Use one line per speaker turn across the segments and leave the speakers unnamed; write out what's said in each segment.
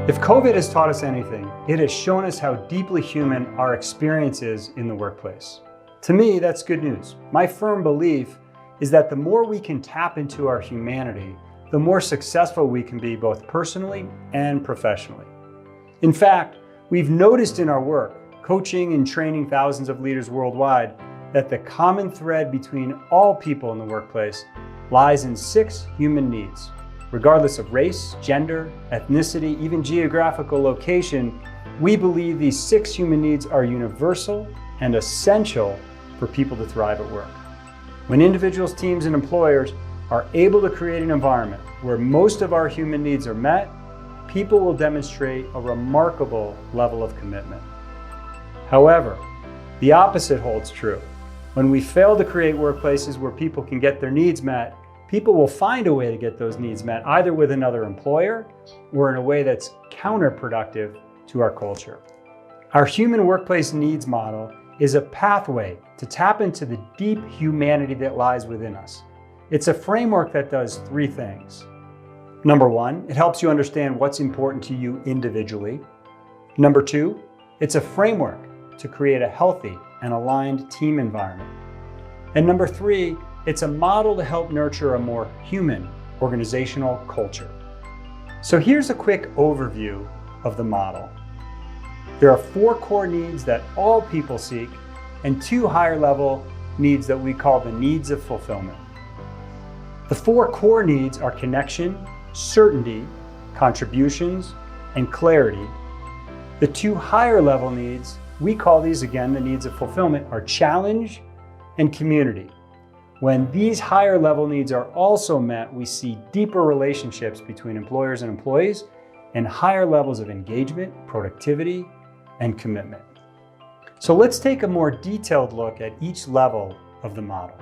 If COVID has taught us anything, it has shown us how deeply human our experience is in the workplace. To me, that's good news. My firm belief is that the more we can tap into our humanity, the more successful we can be both personally and professionally. In fact, we've noticed in our work, coaching and training thousands of leaders worldwide, that the common thread between all people in the workplace lies in 6 human needs. Regardless of race, gender, ethnicity, even geographical location, we believe these 6 human needs are universal and essential for people to thrive at work. When individuals, teams, and employers are able to create an environment where most of our human needs are met, people will demonstrate a remarkable level of commitment. However, the opposite holds true. When we fail to create workplaces where people can get their needs met, people will find a way to get those needs met, either with another employer or in a way that's counterproductive to our culture. Our human workplace needs model is a pathway to tap into the deep humanity that lies within us. It's a framework that does 3 things. Number 1, it helps you understand what's important to you individually. Number 2, it's a framework to create a healthy and aligned team environment. And number 3, it's a model to help nurture a more human organizational culture. So here's a quick overview of the model. There are 4 core needs that all people seek and 2 higher level needs that we call the needs of fulfillment. The 4 core needs are connection, certainty, contributions, and clarity. The 2 higher level needs, we call these again the needs of fulfillment, are challenge and community. When these higher level needs are also met, we see deeper relationships between employers and employees and higher levels of engagement, productivity, and commitment. So let's take a more detailed look at each level of the model.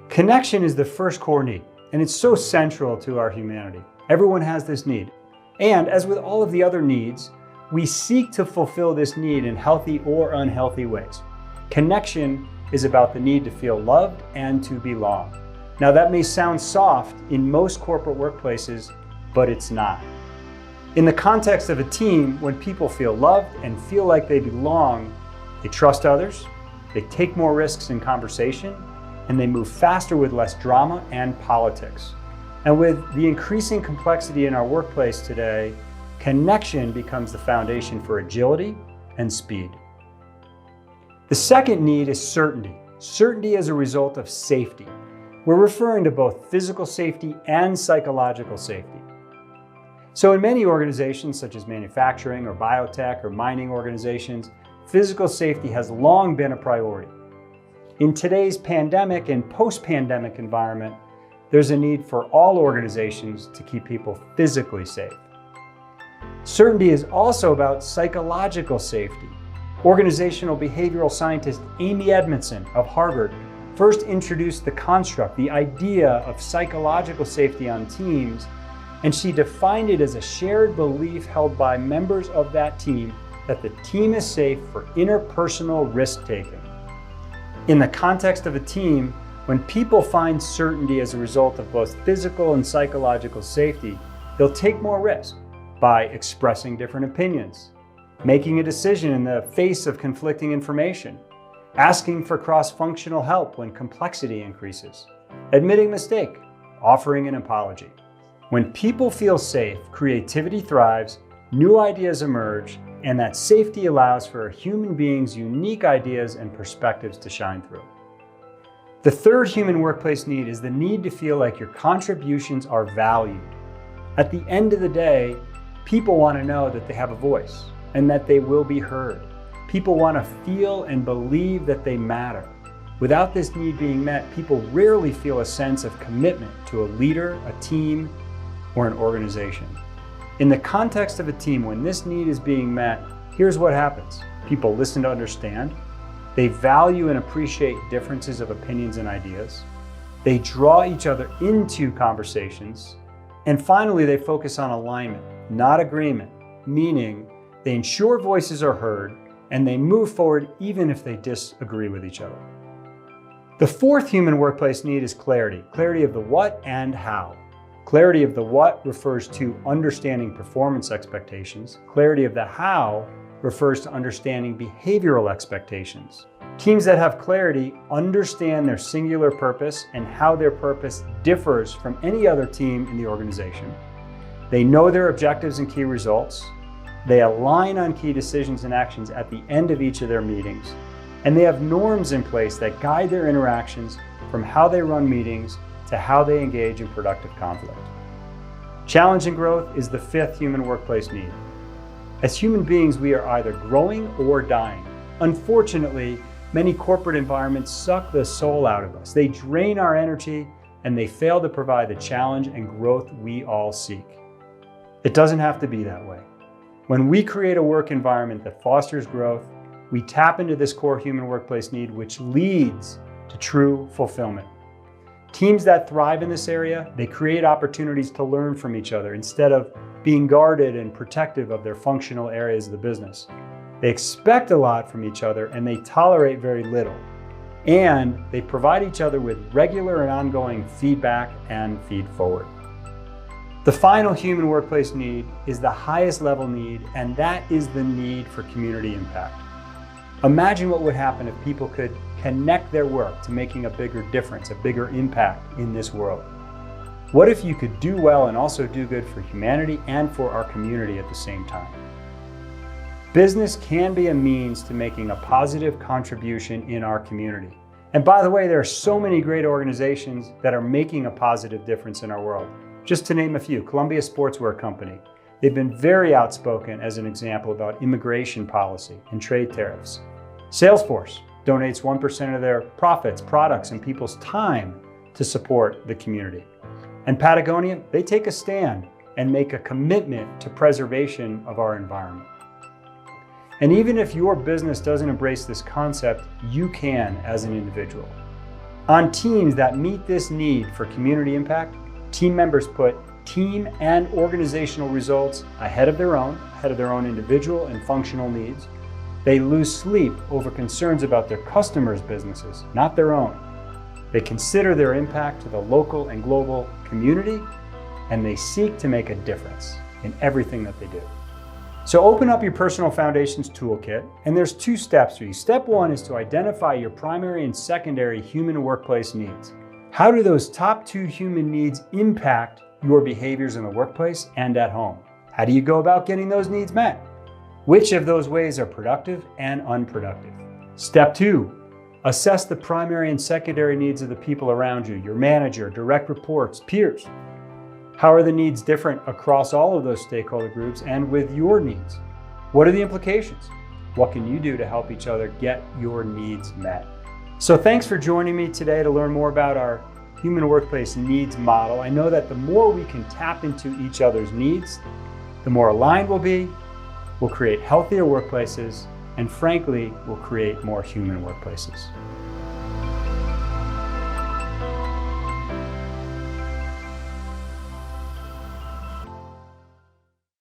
Connection is the first core need, and it's so central to our humanity. Everyone has this need. And as with all of the other needs, we seek to fulfill this need in healthy or unhealthy ways. Connection is about the need to feel loved and to belong. Now that may sound soft in most corporate workplaces, but it's not. In the context of a team, when people feel loved and feel like they belong, they trust others, they take more risks in conversation, and they move faster with less drama and politics. And with the increasing complexity in our workplace today, connection becomes the foundation for agility and speed. The second need is certainty. Certainty as a result of safety. We're referring to both physical safety and psychological safety. So in many organizations, such as manufacturing or biotech or mining organizations, physical safety has long been a priority. In today's pandemic and post-pandemic environment, there's a need for all organizations to keep people physically safe. Certainty is also about psychological safety. Organizational behavioral scientist Amy Edmondson of Harvard first introduced the construct, the idea of psychological safety on teams, and she defined it as a shared belief held by members of that team that the team is safe for interpersonal risk-taking. In the context of a team, when people find certainty as a result of both physical and psychological safety, they'll take more risk by expressing different opinions, making a decision in the face of conflicting information, asking for cross-functional help when complexity increases, admitting mistake, offering an apology. When people feel safe, creativity thrives, new ideas emerge, and that safety allows for a human being's unique ideas and perspectives to shine through. The third human workplace need is the need to feel like your contributions are valued. At the end of the day, people want to know that they have a voice and that they will be heard. People want to feel and believe that they matter. Without this need being met, people rarely feel a sense of commitment to a leader, a team, or an organization. In the context of a team, when this need is being met, here's what happens. People listen to understand. They value and appreciate differences of opinions and ideas. They draw each other into conversations. And finally, they focus on alignment, not agreement, meaning they ensure voices are heard and they move forward even if they disagree with each other. The fourth human workplace need is clarity, clarity of the what and how. Clarity of the what refers to understanding performance expectations. Clarity of the how refers to understanding behavioral expectations. Teams that have clarity understand their singular purpose and how their purpose differs from any other team in the organization. They know their objectives and key results. They align on key decisions and actions at the end of each of their meetings. And they have norms in place that guide their interactions from how they run meetings to how they engage in productive conflict. Challenge and growth is the fifth human workplace need. As human beings, we are either growing or dying. Unfortunately, many corporate environments suck the soul out of us. They drain our energy and they fail to provide the challenge and growth we all seek. It doesn't have to be that way. When we create a work environment that fosters growth, we tap into this core human workplace need, which leads to true fulfillment. Teams that thrive in this area, they create opportunities to learn from each other instead of being guarded and protective of their functional areas of the business. They expect a lot from each other and they tolerate very little. And they provide each other with regular and ongoing feedback and feed forward. The final human workplace need is the highest level need, and that is the need for community impact. Imagine what would happen if people could connect their work to making a bigger difference, a bigger impact in this world. What if you could do well and also do good for humanity and for our community at the same time? Business can be a means to making a positive contribution in our community. And by the way, there are so many great organizations that are making a positive difference in our world. Just to name a few, Columbia Sportswear Company. They've been very outspoken as an example about immigration policy and trade tariffs. Salesforce donates 1% of their profits, products, and people's time to support the community. And Patagonia, they take a stand and make a commitment to preservation of our environment. And even if your business doesn't embrace this concept, you can as an individual. On teams that meet this need for community impact, team members put team and organizational results ahead of their own individual and functional needs. They lose sleep over concerns about their customers' businesses, not their own. They consider their impact to the local and global community, and they seek to make a difference in everything that they do. So open up your Personal Foundations Toolkit, and there's 2 steps for you. Step 1 is to identify your primary and secondary human workplace needs. How do those top 2 human needs impact your behaviors in the workplace and at home? How do you go about getting those needs met? Which of those ways are productive and unproductive? Step 2, assess the primary and secondary needs of the people around you, your manager, direct reports, peers. How are the needs different across all of those stakeholder groups and with your needs? What are the implications? What can you do to help each other get your needs met? So thanks for joining me today to learn more about our human workplace needs model. I know that the more we can tap into each other's needs, the more aligned we'll be, we'll create healthier workplaces, and frankly, we'll create more human workplaces.